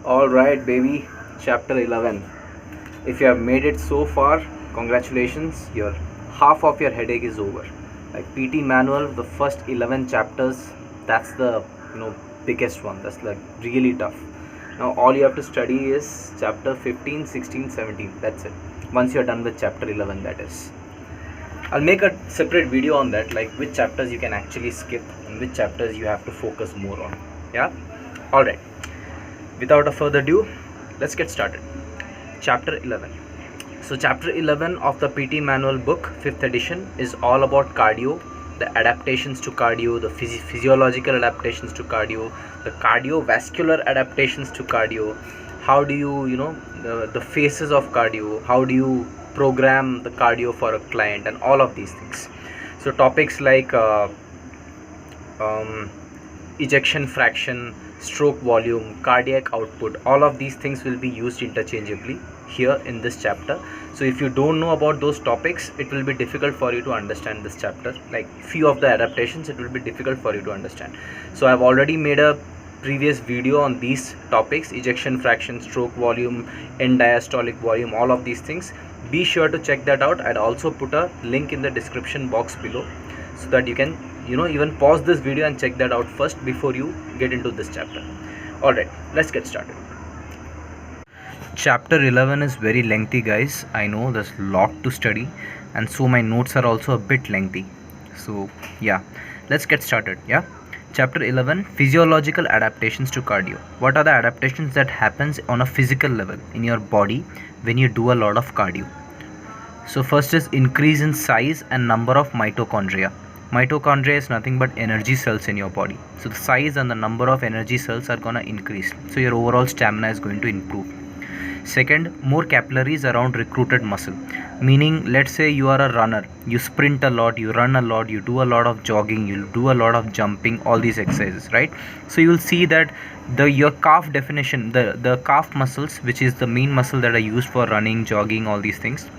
All right, baby. Chapter 11. If you have made it so far, congratulations. Your half of your headache is over. Like PT manual, the first 11 chapters, that's the biggest one. That's like really tough. Now all you have to study is chapter 15, 16, 17. That's it. Once you're done with chapter 11, that is. I'll make a separate video on that, like which chapters you can actually skip and which chapters you have to focus more on. Yeah? Alright. Without a further ado, let's get started. Chapter 11. So chapter 11 of the PT manual book, 5th edition, is all about cardio, the adaptations to cardio, the physiological adaptations to cardio, the cardiovascular adaptations to cardio. How do you, the phases of cardio, how do you program the cardio for a client, and all of these things. So topics like ejection fraction, stroke volume, cardiac output, all of these things will be used interchangeably here in this chapter. So if you don't know about those topics, it will be difficult for you to understand this chapter. Like few of the adaptations, it will be difficult for you to understand. So I've already made a previous video on these topics: ejection fraction, stroke volume, end diastolic volume, all of these things. Be sure to check that out. I'd also put a link in the description box below so that you can even pause this video and check that out first before you get into this chapter. Alright, let's get started. Chapter 11 is very lengthy, guys. I know there's a lot to study, and so my notes are also a bit lengthy. So yeah, let's get started. Yeah, chapter 11, physiological adaptations to cardio. What are the adaptations that happens on a physical level in your body when you do a lot of cardio? So first is increase in size and number of mitochondria. Mitochondria is nothing but energy cells in your body. So the size and the number of energy cells are gonna increase. So your overall stamina is going to improve. Second, more capillaries around recruited muscle. Meaning, let's say you are a runner, you sprint a lot, you run a lot, you do a lot of jogging, you do a lot of jumping, all these exercises, right? So you will see that your calf definition, the calf muscles, which is the main muscle that are used for running, jogging, all these things,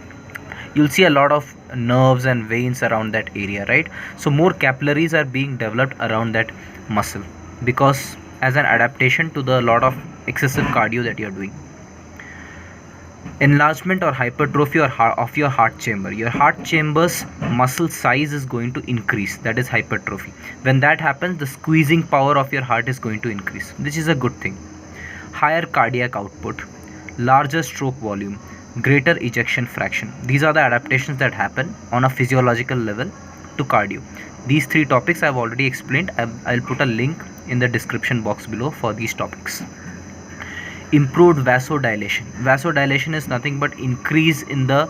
you'll see a lot of nerves and veins around that area, right? So more capillaries are being developed around that muscle because as an adaptation to the lot of excessive cardio that you're doing. Enlargement or hypertrophy of your heart chamber. Your heart chamber's muscle size is going to increase. That is hypertrophy. When that happens, the squeezing power of your heart is going to increase, which is a good thing. Higher cardiac output, larger stroke volume, greater ejection fraction. These are the adaptations that happen on a physiological level to cardio. These three topics I've already explained. I'll put a link in the description box below for these topics. Improved vasodilation. Vasodilation is nothing but increase in the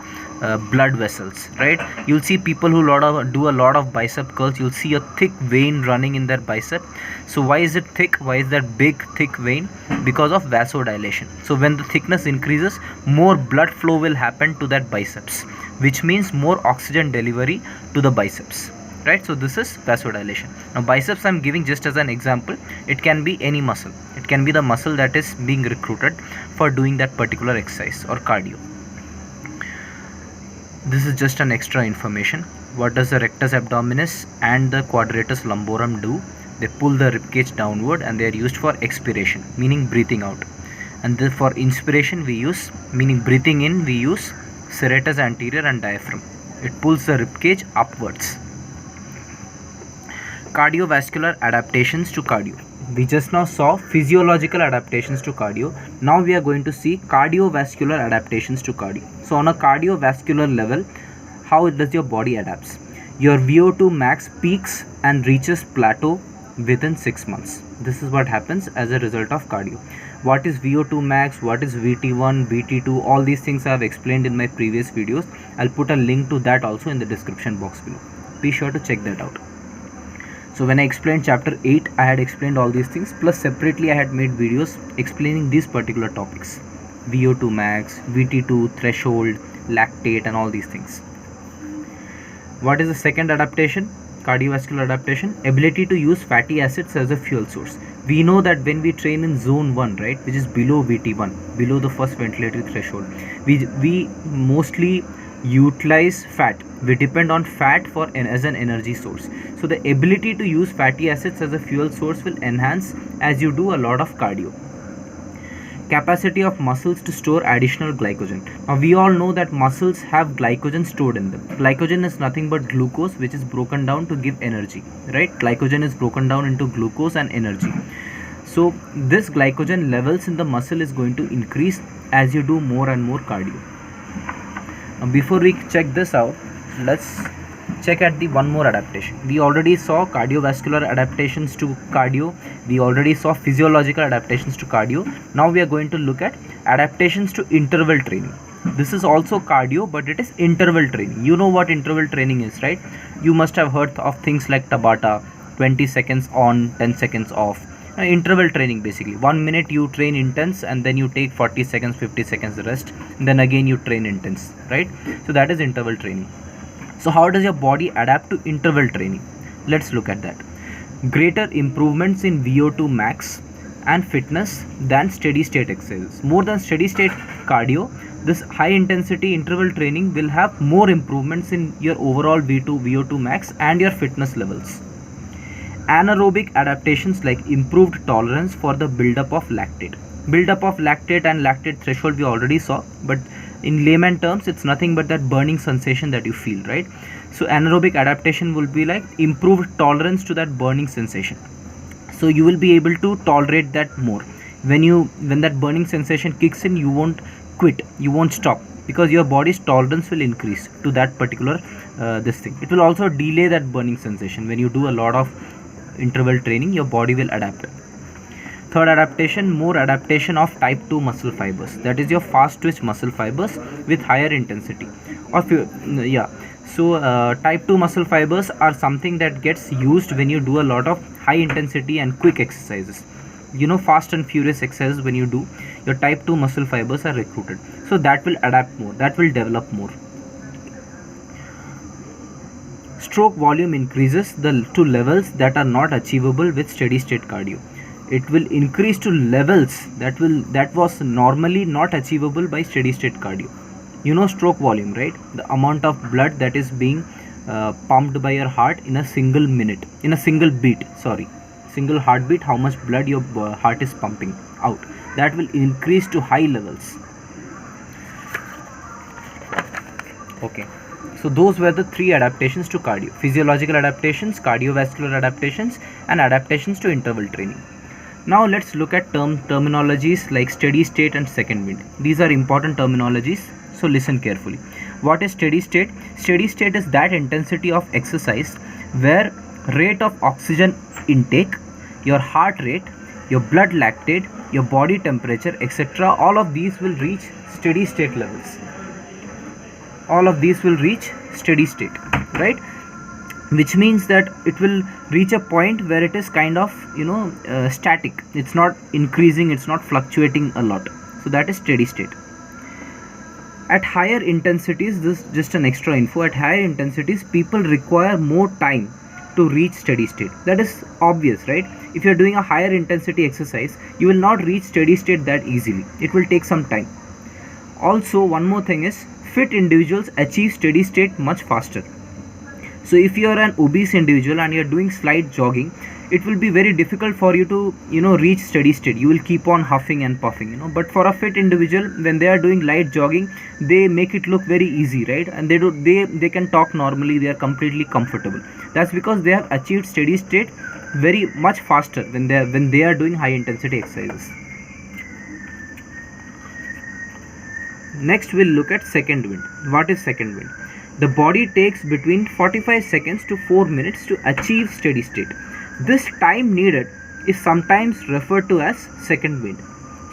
blood vessels, right? You'll see people who do a lot of bicep curls. You'll see a thick vein running in their bicep. So why is it thick? Why is that big thick vein? Because of vasodilation. So when the thickness increases, more blood flow will happen to that biceps, which means more oxygen delivery to the biceps, right? So this is vasodilation. Now biceps I'm giving just as an example. It can be any muscle. It can be the muscle that is being recruited for doing that particular exercise or cardio. This is just an extra information. What does the rectus abdominis and the quadratus lumborum do? They pull the ribcage downward and they are used for expiration, meaning breathing out. And then for inspiration we use, meaning breathing in, we use serratus anterior and diaphragm. It pulls the ribcage upwards. Cardiovascular adaptations to cardio. We just now saw physiological adaptations to cardio. Now we are going to see cardiovascular adaptations to cardio. So on a cardiovascular level, how does your body adapts? Your VO2 max peaks and reaches plateau within 6 months. This is what happens as a result of cardio. What is VO2 max? What is VT1, VT2? All these things I have explained in my previous videos. I'll put a link to that also in the description box below. Be sure to check that out. So when I explained chapter 8, I had explained all these things, plus separately I had made videos explaining these particular topics: VO2 max, VT2 threshold, lactate, and all these things. What is the second adaptation? Cardiovascular adaptation, ability to use fatty acids as a fuel source. We know that when we train in zone 1, right, which is below VT1, below the first ventilatory threshold, we mostly utilize fat. We depend on fat as an energy source. So the ability to use fatty acids as a fuel source will enhance as you do a lot of cardio. capacity of muscles to store additional glycogen. Now we all know that muscles have glycogen stored in them. Glycogen is nothing but glucose which is broken down to give energy, right? Glycogen is broken down into glucose and energy. So this glycogen levels in the muscle is going to increase as you do more and more cardio. Now before we check this out, let's check at the one more adaptation. We already saw cardiovascular adaptations to cardio. We already saw physiological adaptations to cardio. Now we are going to look at adaptations to interval training. This is also cardio, but it is interval training. You know what interval training is, right? You must have heard of things like Tabata, 20 seconds on, 10 seconds off. Interval training, basically 1 minute you train intense and then you take 40 seconds 50 seconds rest, and then again you train intense, right? So that is interval training. So how does your body adapt to interval training? Let's look at that. Greater improvements in VO2 max and fitness than steady state exercises. More than steady state cardio, this high intensity interval training will have more improvements in your overall VO2 max and your fitness levels. Anaerobic adaptations like improved tolerance for the buildup of lactate. Buildup of lactate and lactate threshold we already saw, but in layman terms it's nothing but that burning sensation that you feel, right? So anaerobic adaptation will be like improved tolerance to that burning sensation. So you will be able to tolerate that more. When that burning sensation kicks in, you won't quit, you won't stop, because your body's tolerance will increase to that particular this thing. It will also delay that burning sensation. When you do a lot of interval training, your body will adapt. Third adaptation, more adaptation of type 2 muscle fibers. That is your fast twitch muscle fibers with higher intensity. So type 2 muscle fibers are something that gets used when you do a lot of high intensity and quick exercises. You know, fast and furious exercises, when you do, your type 2 muscle fibers are recruited. So that will adapt more, that will develop more. Stroke volume increases to levels that are not achievable with steady state cardio. It will increase to levels that was normally not achievable by steady state cardio. You know stroke volume, right? The amount of blood that is being pumped by your heart in a single minute, in a single beat, single heartbeat, how much blood your heart is pumping out. That will increase to high levels. Okay. So those were the three adaptations to cardio: physiological adaptations, cardiovascular adaptations, and adaptations to interval training. Now let's look at terminologies like steady state and second wind. These are important terminologies, so listen carefully. What is steady state? Steady state is that intensity of exercise where rate of oxygen intake, your heart rate, your blood lactate, your body temperature, etc., all of these will reach steady state levels. All of these will reach steady state, right? Which means that it will reach a point where it is kind of, static. It's not increasing, it's not fluctuating a lot. So that is steady state. At higher intensities, this is just an extra info, at higher intensities people require more time to reach steady state. That is obvious, right? If you're doing a higher intensity exercise, you will not reach steady state that easily. It will take some time. Also, one more thing is, fit individuals achieve steady state much faster. So if you are an obese individual and you are doing slight jogging, it will be very difficult for you to reach steady state. You will keep on huffing and puffing, but for a fit individual, when they are doing light jogging, they make it look very easy, right? And they can talk normally, they are completely comfortable. That's because they have achieved steady state very much faster when they are doing high intensity exercises. Next we'll look at second wind. What is second wind? The body takes between 45 seconds to 4 minutes to achieve steady state. This time needed is sometimes referred to as second wind.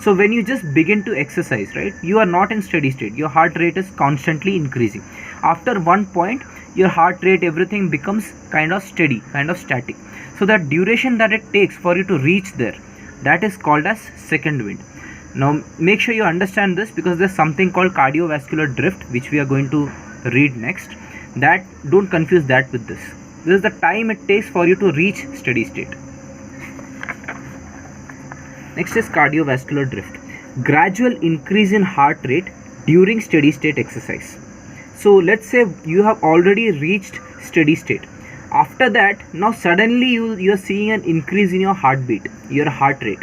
So when you just begin to exercise, right, you are not in steady state. Your heart rate is constantly increasing. After one point, your heart rate, everything becomes kind of steady, kind of static. So that duration that it takes for you to reach there, that is called as second wind. Now make sure you understand this, because there's something called cardiovascular drift, which we are going to read next. That don't confuse that with this. This is the time it takes for you to reach steady state. Next is cardiovascular drift. Gradual increase in heart rate during steady state exercise. So let's say you have already reached steady state. After that, now suddenly you are seeing an increase in your heartbeat, your heart rate.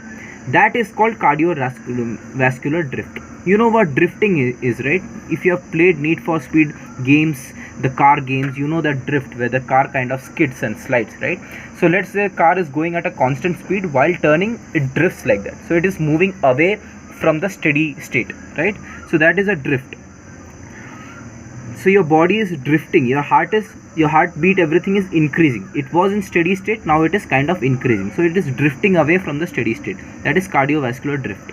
That is called cardiovascular drift. You know what drifting is, right? If you have played Need for Speed games, the car games, you know that drift where the car kind of skids and slides, right? So let's say a car is going at a constant speed, while turning it drifts like that. So it is moving away from the steady state, right? So that is a drift. So your body is drifting, your heartbeat, everything is increasing. It was in steady state, now it is kind of increasing, so it is drifting away from the steady state. That is cardiovascular drift.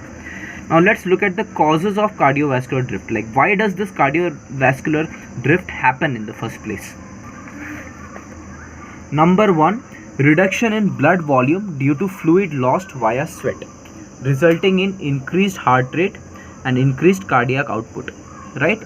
Now let's look at the causes of cardiovascular drift. Like, why does this cardiovascular drift happen in the first place? Number 1, reduction in blood volume due to fluid lost via sweat, resulting in increased heart rate and increased cardiac output, right?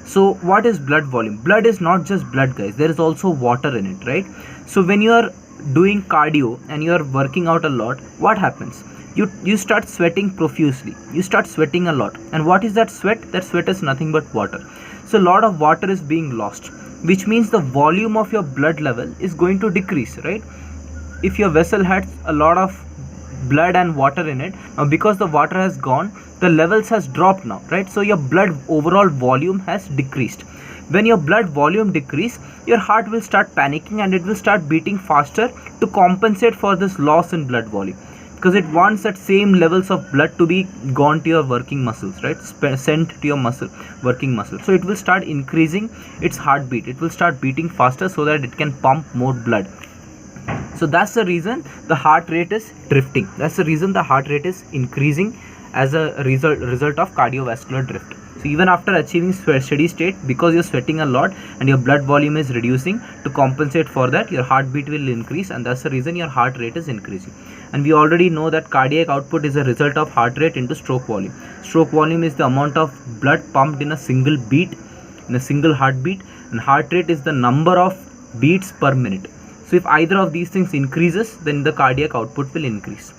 So what is blood volume? Blood is not just blood, guys. There is also water in it, right? So when you are doing cardio and you are working out a lot, what happens? You start sweating profusely. You start sweating a lot. And what is that sweat? That sweat is nothing but water. So a lot of water is being lost, which means the volume of your blood level is going to decrease, right? If your vessel had a lot of blood and water in it, now because the water has gone, the levels has dropped now, right? So your blood overall volume has decreased. When your blood volume decrease, your heart will start panicking and it will start beating faster to compensate for this loss in blood volume, because it wants that same levels of blood to be gone to your working muscles, right? Sent to your working muscle. So it will start increasing its heartbeat. It will start beating faster so that it can pump more blood. So that's the reason the heart rate is drifting. That's the reason the heart rate is increasing as a result of cardiovascular drift. So even after achieving steady state, because you're sweating a lot and your blood volume is reducing, to compensate for that, your heartbeat will increase, and that's the reason your heart rate is increasing. And we already know that cardiac output is a result of heart rate into stroke volume. Stroke volume is the amount of blood pumped in a single beat, in a single heartbeat, and heart rate is the number of beats per minute. So if either of these things increases, then the cardiac output will increase,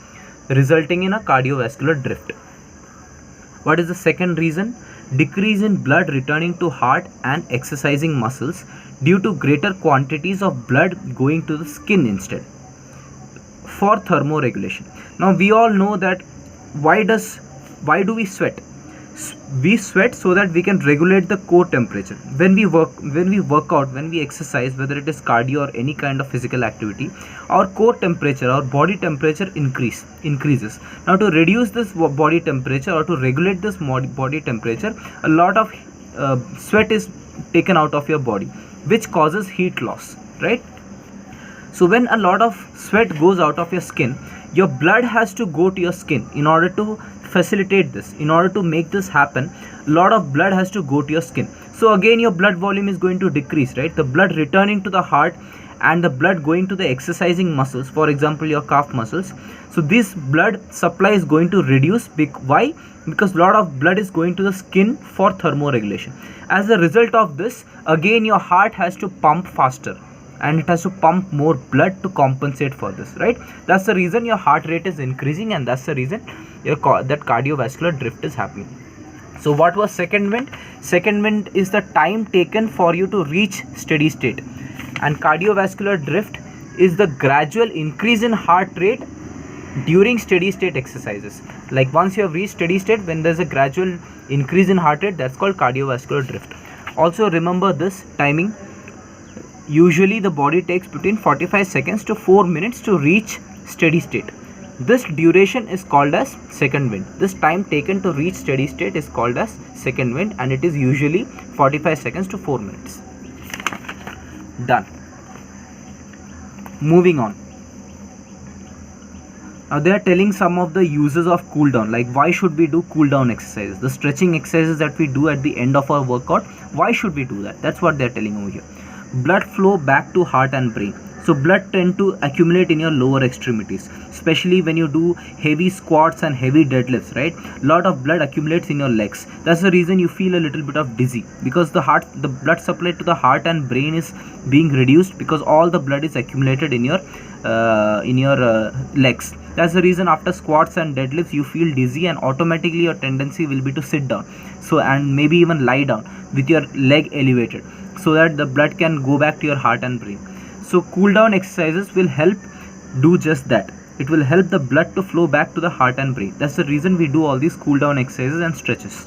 resulting in a cardiovascular drift. What is the second reason? Decrease in blood returning to heart and exercising muscles due to greater quantities of blood going to the skin instead, for thermoregulation. Now we all know that why do we sweat? We sweat so that we can regulate the core temperature. When we work out, when we exercise, whether it is cardio or any kind of physical activity, our core temperature, our body temperature increases. Now to reduce this body temperature, or to regulate this body temperature, a lot of sweat is taken out of your body, which causes heat loss, right? So when a lot of sweat goes out of your skin, your blood has to go to your skin. In order to facilitate this, in order to make this happen, a lot of blood has to go to your skin. So again your blood volume is going to decrease, right? The blood returning to the heart and the blood going to the exercising muscles, for example your calf muscles. So this blood supply is going to reduce. Why? Because a lot of blood is going to the skin for thermoregulation. As a result of this, again your heart has to pump faster, and it has to pump more blood to compensate for this, right? That's the reason your heart rate is increasing, and that's the reason that cardiovascular drift is happening. So what was second wind? Second wind is the time taken for you to reach steady state, and cardiovascular drift is the gradual increase in heart rate during steady state exercises. Like once you have reached steady state, when there's a gradual increase in heart rate, that's called cardiovascular drift. Also remember this timing. Usually the body takes between 45 seconds to 4 minutes to reach steady state. This duration is called as second wind. This time taken to reach steady state is called as second wind, and it is usually 45 seconds to 4 minutes. Done. Moving on. Now they are telling some of the uses of cool down, like why should we do cool down exercises, the stretching exercises that we do at the end of our workout. Why should we do that? That's what they are telling over here. Blood flow back to heart and brain. So blood tend to accumulate in your lower extremities, especially when you do heavy squats and heavy deadlifts, right? Lot of blood accumulates in your legs. That's the reason you feel a little bit of dizzy, because the blood supply to the heart and brain is being reduced, because all the blood is accumulated in your legs. That's the reason after squats and deadlifts you feel dizzy, and automatically your tendency will be to sit down, so, and maybe even lie down with your leg elevated, so that the blood can go back to your heart and brain. So cool down exercises will help do just that. It will help the blood to flow back to the heart and brain. That's the reason we do all these cool down exercises and stretches.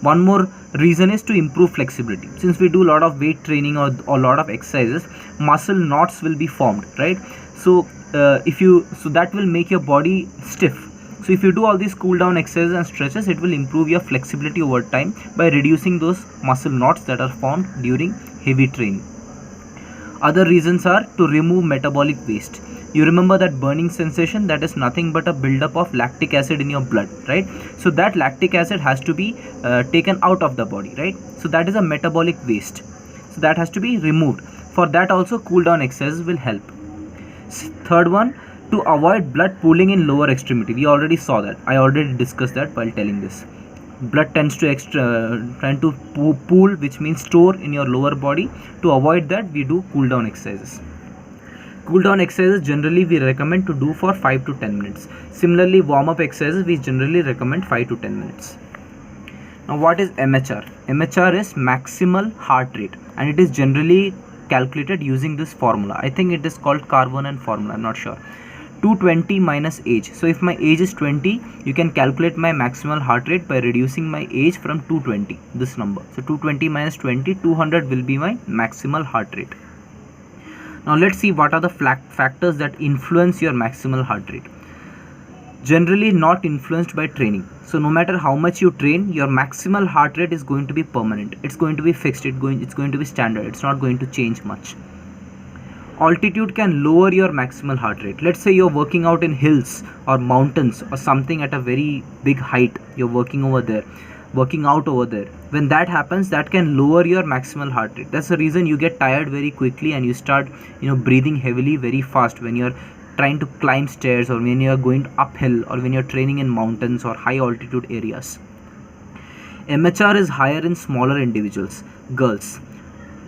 One more reason is to improve flexibility. Since we do a lot of weight training or a lot of exercises, muscle knots will be formed, right? So that will make your body stiff. So if you do all these cool down exercises and stretches, it will improve your flexibility over time by reducing those muscle knots that are formed during heavy training. Other reasons are to remove metabolic waste. You remember that burning sensation? That is nothing but a buildup of lactic acid in your blood, right? So that lactic acid has to be taken out of the body, right? So that is a metabolic waste. So that has to be removed. For that also cool down exercises will help. Third one, to avoid blood pooling in lower extremity. We already saw that. I already discussed that while telling this. Blood tends to pool, which means store in your lower body. To avoid that, we do cool down exercises. Cool down exercises generally we recommend to do for 5 to 10 minutes. Similarly, warm up exercises we generally recommend 5 to 10 minutes. Now what is MHR? MHR is maximal heart rate, and it is generally calculated using this formula. I think it is called Karvonen formula, I'm not sure. 220 minus age. So if my age is 20, you can calculate my maximal heart rate by reducing my age from 220, this number. So 220 minus 20, 200 will be my maximal heart rate. Now let's see what are the factors that influence your maximal heart rate. Generally not influenced by training. So no matter how much you train, your maximal heart rate is going to be permanent. It's going to be fixed. It's going to be standard. It's not going to change much. Altitude can lower your maximal heart rate. Let's say you're working out in hills or mountains or something at a very big height. You're working out over there. When that happens, that can lower your maximal heart rate. That's the reason you get tired very quickly and you start breathing heavily very fast when you're trying to climb stairs, or when you're going uphill, or when you're training in mountains or high altitude areas. MHR is higher in smaller individuals, girls,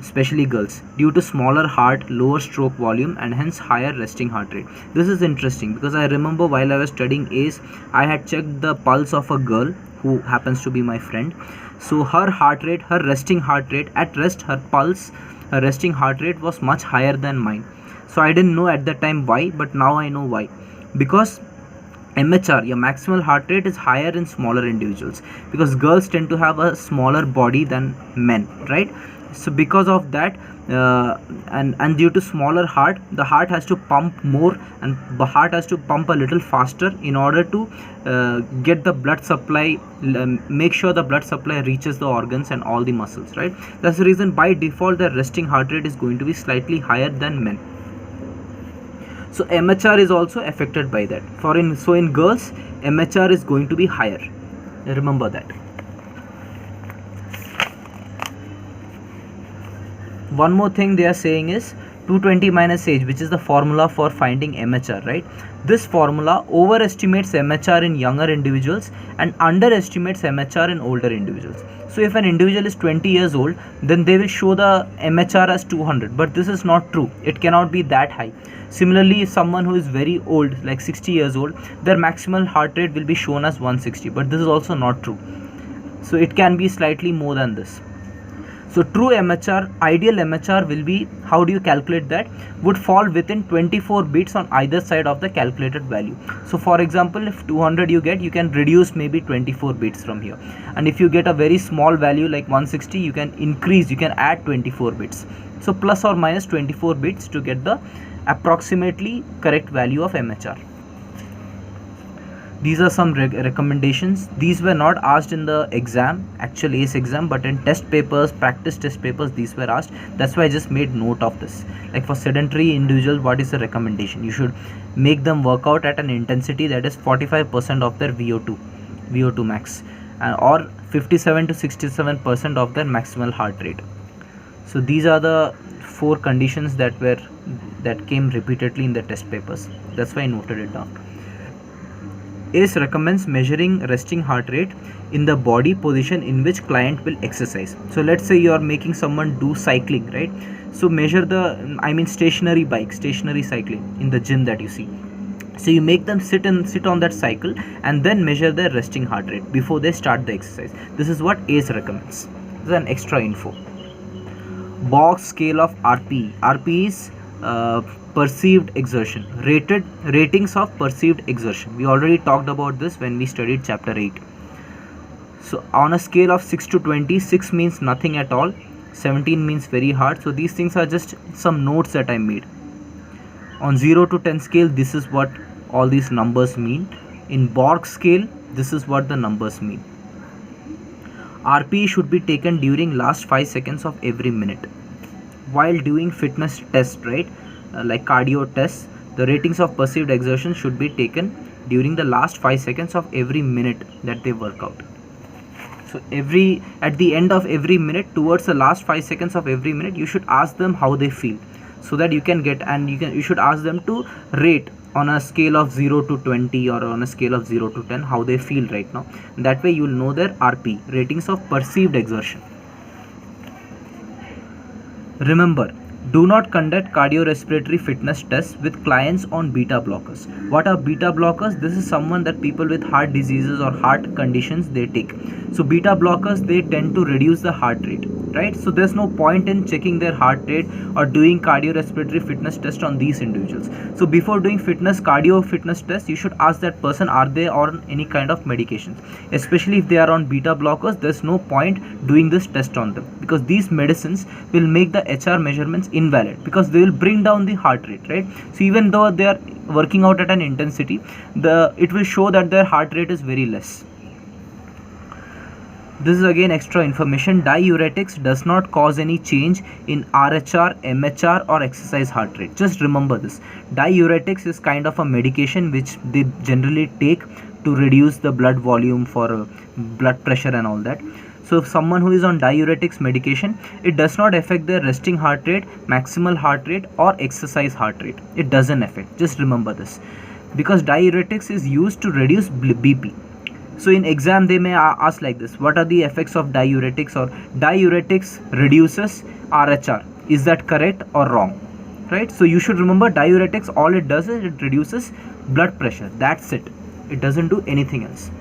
especially girls, due to smaller heart, lower stroke volume, and hence higher resting heart rate. This is interesting because I remember while I was studying ACE, I had checked the pulse of a girl who happens to be my friend. So her heart rate, her resting heart rate at rest, her resting heart rate was much higher than mine. So I didn't know at that time why, but now I know why. Because MHR, your maximal heart rate, is higher in smaller individuals, because girls tend to have a smaller body than men, right? So because of that, and due to smaller heart, the heart has to pump more, and the heart has to pump a little faster in order to get the blood supply, make sure the blood supply reaches the organs and all the muscles, right? That's the reason by default the resting heart rate is going to be slightly higher than men. So MHR is also affected by that. So in girls, MHR is going to be higher. Remember that. One more thing they are saying is 220 minus age, which is the formula for finding MHR, right? This formula overestimates MHR in younger individuals and underestimates MHR in older individuals. So if an individual is 20 years old, then they will show the MHR as 200, but this is not true. It cannot be that high. Similarly, someone who is very old, like 60 years old, their maximal heart rate will be shown as 160, but this is also not true. So it can be slightly more than this. So true MHR, ideal MHR will be, how do you calculate that? Would fall within 24 beats on either side of the calculated value. So for example, if 200 you get, you can reduce maybe 24 beats from here. And if you get a very small value like 160, you can increase, you can add 24 beats. So plus or minus 24 beats to get the approximately correct value of MHR. These are some recommendations. These were not asked in the exam, actual ACE exam, but in test papers, practice test papers, these were asked. That's why I just made note of this. Like for sedentary individuals, what is the recommendation? You should make them work out at an intensity that is 45% of their VO2 max, or 57 to 67% of their maximal heart rate. So these are the 4 conditions that came repeatedly in the test papers. That's why I noted it down. ACE recommends measuring resting heart rate in the body position in which client will exercise. So let's say you are making someone do cycling, right? So measure stationary cycling in the gym that you see. So you make them sit on that cycle and then measure their resting heart rate before they start the exercise. This is what ACE recommends. This is an extra info. Box scale of RPE. RPE is perceived exertion, ratings of perceived exertion. We already talked about this when we studied chapter 8. So on a scale of 6 to 20, 6 means nothing at all, 17 means very hard. So these things are just some notes that I made. On 0 to 10 scale, this is what all these numbers mean. In Borg scale, this is what the numbers mean. RPE should be taken during last 5 seconds of every minute. While doing fitness test, right, like cardio tests, the ratings of perceived exertion should be taken during the last 5 seconds of every minute that they work out. So at the end of every minute, towards the last 5 seconds of every minute, you should ask them how they feel, so that you can get, and you should ask them to rate on a scale of 0 to 20 or on a scale of 0 to 10 how they feel right now. That way you will know their RP, ratings of perceived exertion. Remember, do not conduct cardiorespiratory fitness tests with clients on beta blockers. What are beta blockers? This is someone that people with heart diseases or heart conditions, they take. So beta blockers, they tend to reduce the heart rate, right? So there's no point in checking their heart rate or doing cardiorespiratory fitness test on these individuals. So before doing cardio fitness test, you should ask that person, are they on any kind of medications? Especially if they are on beta blockers, there's no point doing this test on them, because these medicines will make the HR measurements invalid, because they will bring down the heart rate, right? So even though they are working out at an intensity, it will show that their heart rate is very less. This is again extra information. Diuretics does not cause any change in RHR, MHR or exercise heart rate. Just remember this. Diuretics is kind of a medication which they generally take to reduce the blood volume for blood pressure and all that. So if someone who is on diuretics medication, it does not affect their resting heart rate, maximal heart rate or exercise heart rate. It doesn't affect. Just remember this, because diuretics is used to reduce BP. So in exam they may ask like this, what are the effects of diuretics? Or diuretics reduces RHR. Is that correct or wrong? Right? So you should remember, diuretics, all it does is it reduces blood pressure. That's it. It doesn't do anything else.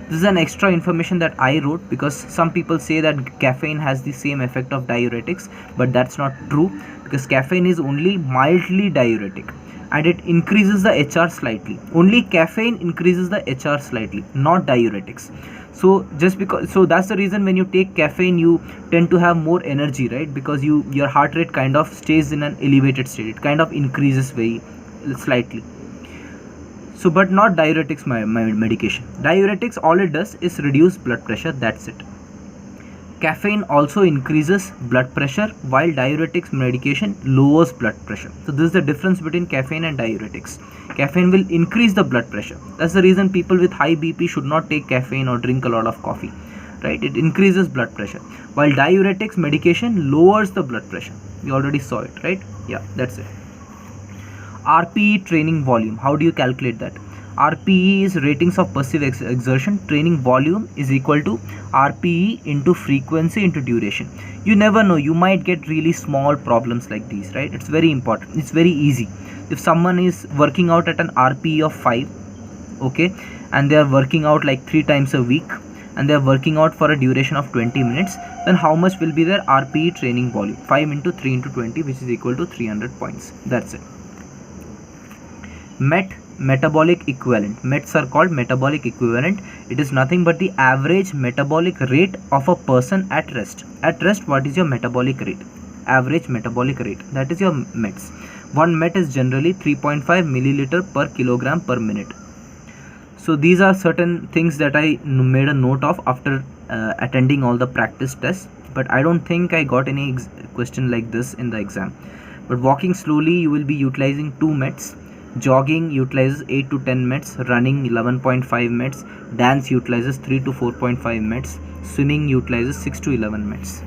This is an extra information that I wrote, because some people say that caffeine has the same effect of diuretics, but that's not true, because caffeine is only mildly diuretic and it increases the HR slightly. Only caffeine increases the HR slightly, not diuretics. So that's the reason when you take caffeine, you tend to have more energy, right? Because your heart rate kind of stays in an elevated state. It kind of increases very slightly. So but not diuretics medication. Diuretics, all it does is reduce blood pressure. That's it. Caffeine also increases blood pressure, while diuretics medication lowers blood pressure. So this is the difference between caffeine and diuretics. Caffeine will increase the blood pressure. That's the reason people with high BP should not take caffeine or drink a lot of coffee, right? It increases blood pressure, while diuretics medication lowers the blood pressure. We already saw it, right? Yeah, that's it. RPE training volume. How do you calculate that? RPE is ratings of perceived exertion. Training volume is equal to RPE into frequency into duration. You never know, you might get really small problems like these, right? It's very important. It's very easy. If someone is working out at an RPE of 5, okay, and they are working out like 3 times a week, and they are working out for a duration of 20 minutes, then how much will be their RPE training volume? 5 into 3 into 20, which is equal to 300 points. That's it. Metabolic equivalent. METs are called metabolic equivalent. It is nothing but the average metabolic rate of a person at rest. At rest, what is your metabolic rate? Average metabolic rate. That is your METs. One MET is generally 3.5 milliliter per kilogram per minute. So these are certain things that I made a note of after attending all the practice tests. But I don't think I got any question like this in the exam. But walking slowly, you will be utilizing 2 METs. Jogging utilizes 8 to 10 METs, running 11.5 METs, dance utilizes 3 to 4.5 METs, swimming utilizes 6 to 11 METs.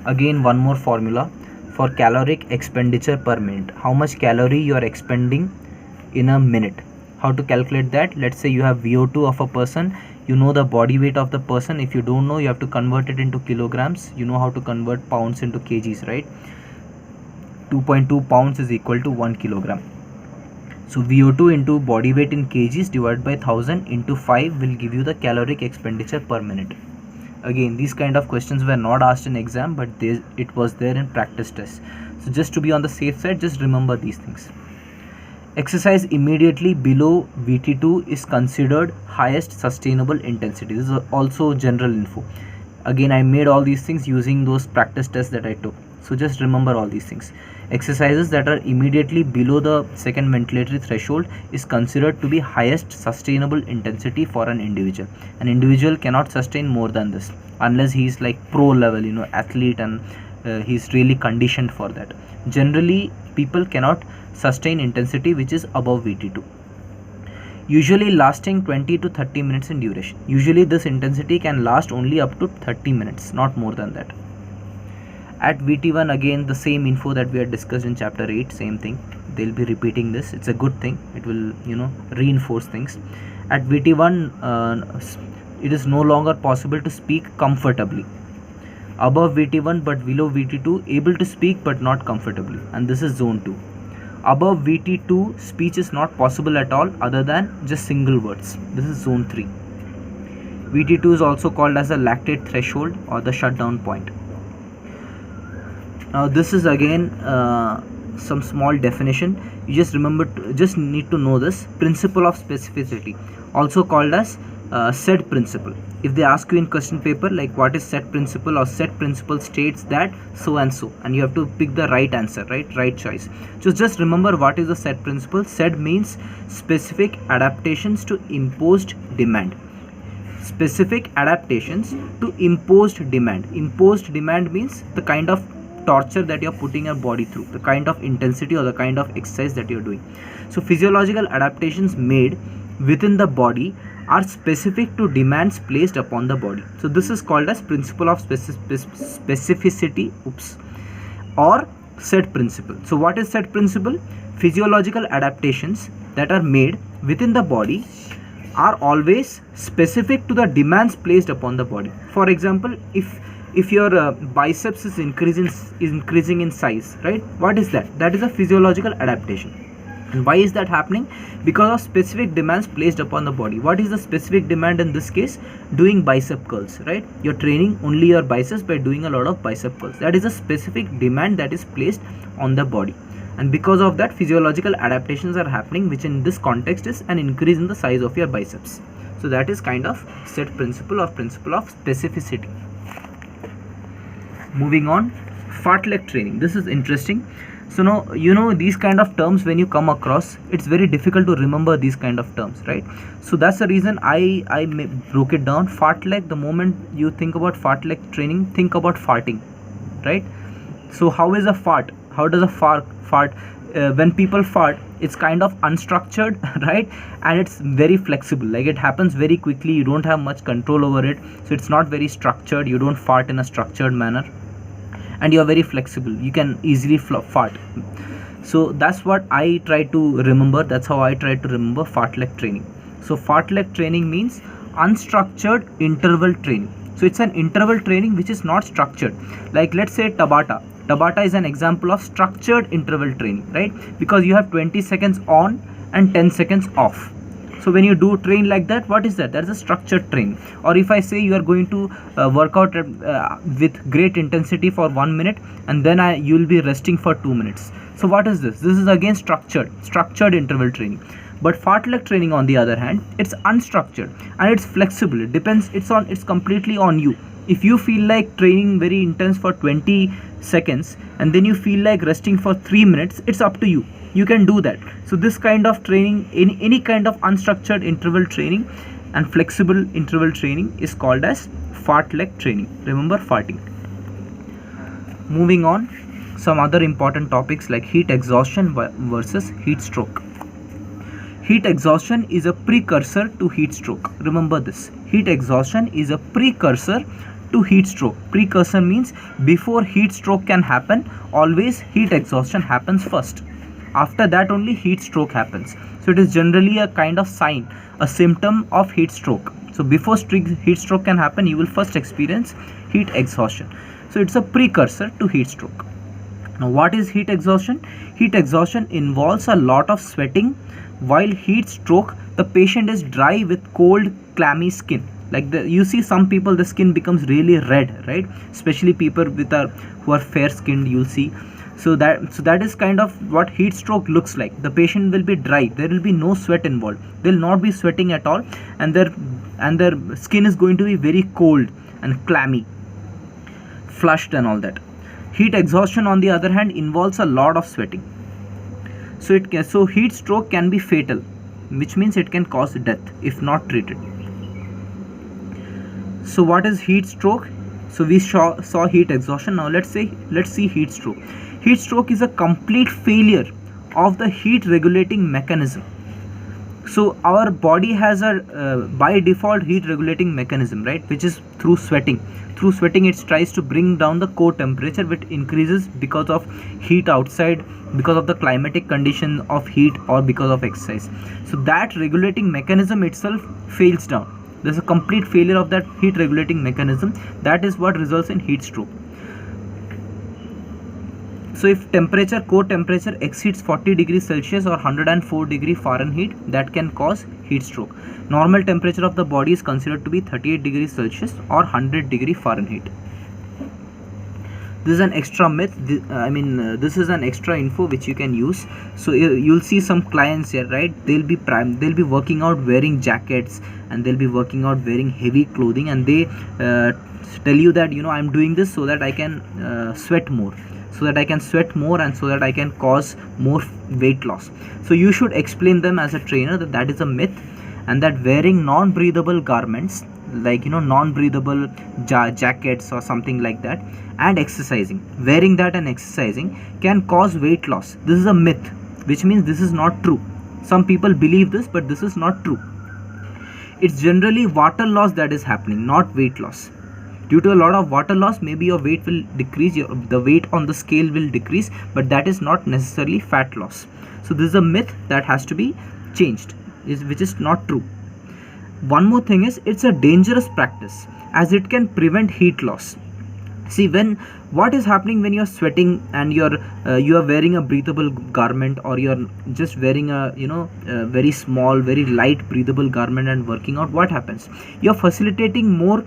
Again, one more formula for caloric expenditure per minute. How much calorie you are expending in a minute. How to calculate that? Let's say you have VO2 of a person. You know the body weight of the person. If you don't know, you have to convert it into kilograms. You know how to convert pounds into kgs, right? 2.2 pounds is equal to 1 kilogram. So VO2 into body weight in kgs divided by 1000 into 5 will give you the caloric expenditure per minute. Again, these kind of questions were not asked in exam, but it was there in practice test. So just to be on the safe side, just remember these things. Exercise immediately below VT2 is considered highest sustainable intensity. This is also general info. Again, I made all these things using those practice tests that I took. So just remember all these things. Exercises that are immediately below the second ventilatory threshold is considered to be highest sustainable intensity for an individual. An individual cannot sustain more than this unless he is like pro level, athlete, and he's really conditioned for that. Generally, people cannot sustain intensity which is above VT2. Usually lasting 20 to 30 minutes in duration. Usually this intensity can last only up to 30 minutes, not more than that. At VT1, again the same info that we had discussed in chapter 8, same thing. They'll be repeating this. It's a good thing. It will, reinforce things. At VT1, it is no longer possible to speak comfortably. Above VT1 but below VT2, able to speak but not comfortably. And this is zone 2. Above VT2, speech is not possible at all other than just single words. This is zone 3. VT2 is also called as the lactate threshold or the shutdown point. Now this is again some small definition. You just need to know this. Principle of specificity, also called as SAID principle. If they ask you in question paper like what is SAID principle, or SAID principle states that so and so, and you have to pick the right answer, right choice. So just remember what is the SAID principle. SAID means specific adaptations to imposed demand. Specific adaptations to imposed demand. Imposed demand means the kind of torture that you're putting your body through, the kind of intensity or the kind of exercise that you're doing. So physiological adaptations made within the body are specific to demands placed upon the body. So this is called as principle of specificity, or SAID principle. So what is SAID principle? Physiological adaptations that are made within the body are always specific to the demands placed upon the body. For example, if your biceps is increasing in size, right? What is that? That is a physiological adaptation. And why is that happening? Because of specific demands placed upon the body. What is the specific demand in this case? Doing bicep curls, right? You're training only your biceps by doing a lot of bicep curls. That is a specific demand that is placed on the body. And because of that, physiological adaptations are happening, which in this context is an increase in the size of your biceps. So that is kind of SAID principle or principle of specificity. Moving on, fartlek training. This is interesting. So now, these kind of terms, when you come across, it's very difficult to remember these kind of terms, right? So that's the reason I broke it down. Fartlek, the moment you think about fartlek training, think about farting, right? So how is a fart? How does a fart? When people fart, it's kind of unstructured, right? And it's very flexible. Like it happens very quickly. You don't have much control over it. So it's not very structured. You don't fart in a structured manner. And you are very flexible. You can easily fart. So that's what I try to remember. That's how I try to remember fartlek training. So fartlek training means unstructured interval training. So it's an interval training which is not structured. Like let's say Tabata. Tabata is an example of structured interval training, right? Because you have 20 seconds on and 10 seconds off. So when you do train like that, what is that? That is a structured training. Or if I say you are going to work out with great intensity for 1 minute, and then you will be resting for 2 minutes. So what is this? This is again structured interval training. But fartlek training, on the other hand, it's unstructured and it's flexible. It depends. It's completely on you. If you feel like training very intense for 20 seconds and then you feel like resting for 3 minutes, it's up to you. You can do that. So this kind of training, any kind of unstructured interval training and flexible interval training is called as fartlek training. Remember farting. Moving on, some other important topics like heat exhaustion versus heat stroke. Heat exhaustion is a precursor to heat stroke. Remember this. Heat exhaustion is a precursor to heat stroke. Precursor means before heat stroke can happen, always heat exhaustion happens first. After that only heat stroke happens. So it is generally a kind of sign, a symptom of heat stroke. So before heat stroke can happen, you will first experience heat exhaustion. So it's a precursor to heat stroke. Now what is heat exhaustion? Heat exhaustion involves a lot of sweating, while heat stroke, the patient is dry with cold, clammy skin. Like you see some people, the skin becomes really red, right? Especially people with who are fair skinned, you'll see. So that is kind of what heat stroke looks like. The patient will be dry, there will be no sweat involved, they'll not be sweating at all, and their skin is going to be very cold and clammy, flushed and all that. Heat exhaustion on the other hand involves a lot of sweating. So heat stroke can be fatal, which means it can cause death if not treated. So what is heat stroke? So we saw heat exhaustion. Now let's see heat stroke. Heat stroke is a complete failure of the heat regulating mechanism. So our body has a by default heat regulating mechanism, right, which is through sweating. Through sweating it tries to bring down the core temperature, which increases because of heat outside, because of the climatic condition of heat, or because of exercise. So that regulating mechanism itself fails down. There's a complete failure of that heat regulating mechanism. That is what results in heat stroke. So if core temperature exceeds 40 degrees Celsius or 104 degrees Fahrenheit, that can cause heat stroke. Normal temperature of the body is considered to be 38 degrees Celsius or 100 degrees Fahrenheit. This is an extra myth. This is an extra info which you can use. So you'll see some clients here, right? They'll be working out wearing jackets, and they'll be working out wearing heavy clothing, and they tell you that, I'm doing this so that I can sweat more. And so that I can cause more weight loss. So you should explain them as a trainer that is a myth, and that wearing non-breathable garments, like non-breathable jackets or something like that, and wearing that and exercising can cause weight loss. This is a myth, which means this is not true. Some people believe this, but this is not true. It's generally water loss that is happening, not weight loss. Due to a lot of water loss, maybe your weight will decrease, the weight on the scale will decrease, but that is not necessarily fat loss. So this is a myth that has to be changed, which is not true. One more thing is, it's a dangerous practice as it can prevent heat loss. See, what is happening when you're sweating and you are wearing a breathable garment, or you're just wearing a very small, very light breathable garment and working out? What happens? You're facilitating more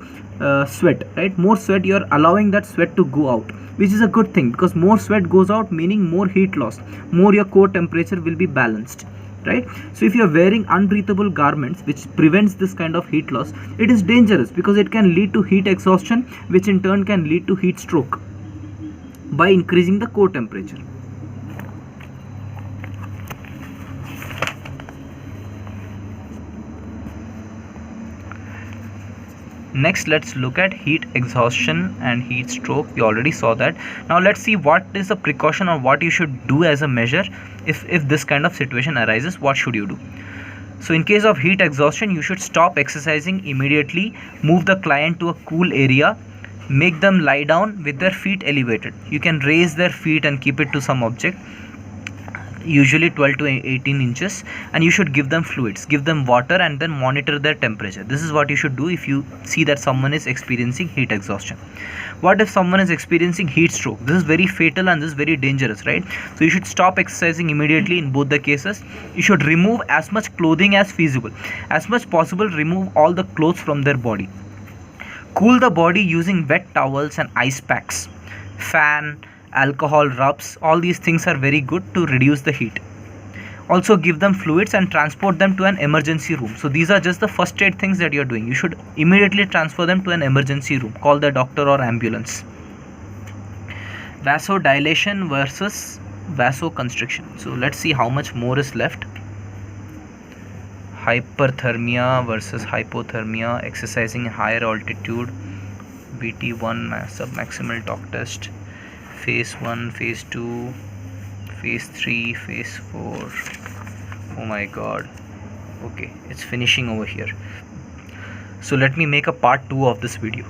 sweat, right? More sweat, you're allowing that sweat to go out, which is a good thing, because more sweat goes out, meaning more heat loss, more your core temperature will be balanced, right? So if you're wearing unbreathable garments which prevents this kind of heat loss, it is dangerous because it can lead to heat exhaustion, which in turn can lead to heat stroke by increasing the core temperature. Next, let's look at heat exhaustion and heat stroke. We already saw that. Now let's see what is the precaution, or what you should do as a measure if this kind of situation arises. What should you do? So in case of heat exhaustion, you should stop exercising immediately, move the client to a cool area, make them lie down with their feet elevated. You can raise their feet and keep it to some object, usually 12 to 18 inches, and you should give them fluids, give them water, and then monitor their temperature. This is what you should do if you see that someone is experiencing heat exhaustion. What if someone is experiencing heat stroke? This is very fatal and this is very dangerous, right? So you should stop exercising immediately in both the cases. You should remove as much clothing as feasible. As much possible, remove all the clothes from their body. Cool the body using wet towels and ice packs. Fan, alcohol rubs, all these things are very good to reduce the heat. Also give them fluids and transport them to an emergency room. So these are just the first aid things that you're doing. You should immediately transfer them to an emergency room. Call the doctor or ambulance. Vasodilation versus vasoconstriction. So let's see how much more is left. Hyperthermia versus hypothermia, exercising in higher altitude, VT1 submaximal torque test, phase 1, phase 2, phase 3, phase 4. Oh my god. Okay, it's finishing over here. So let me make a part 2 of this video.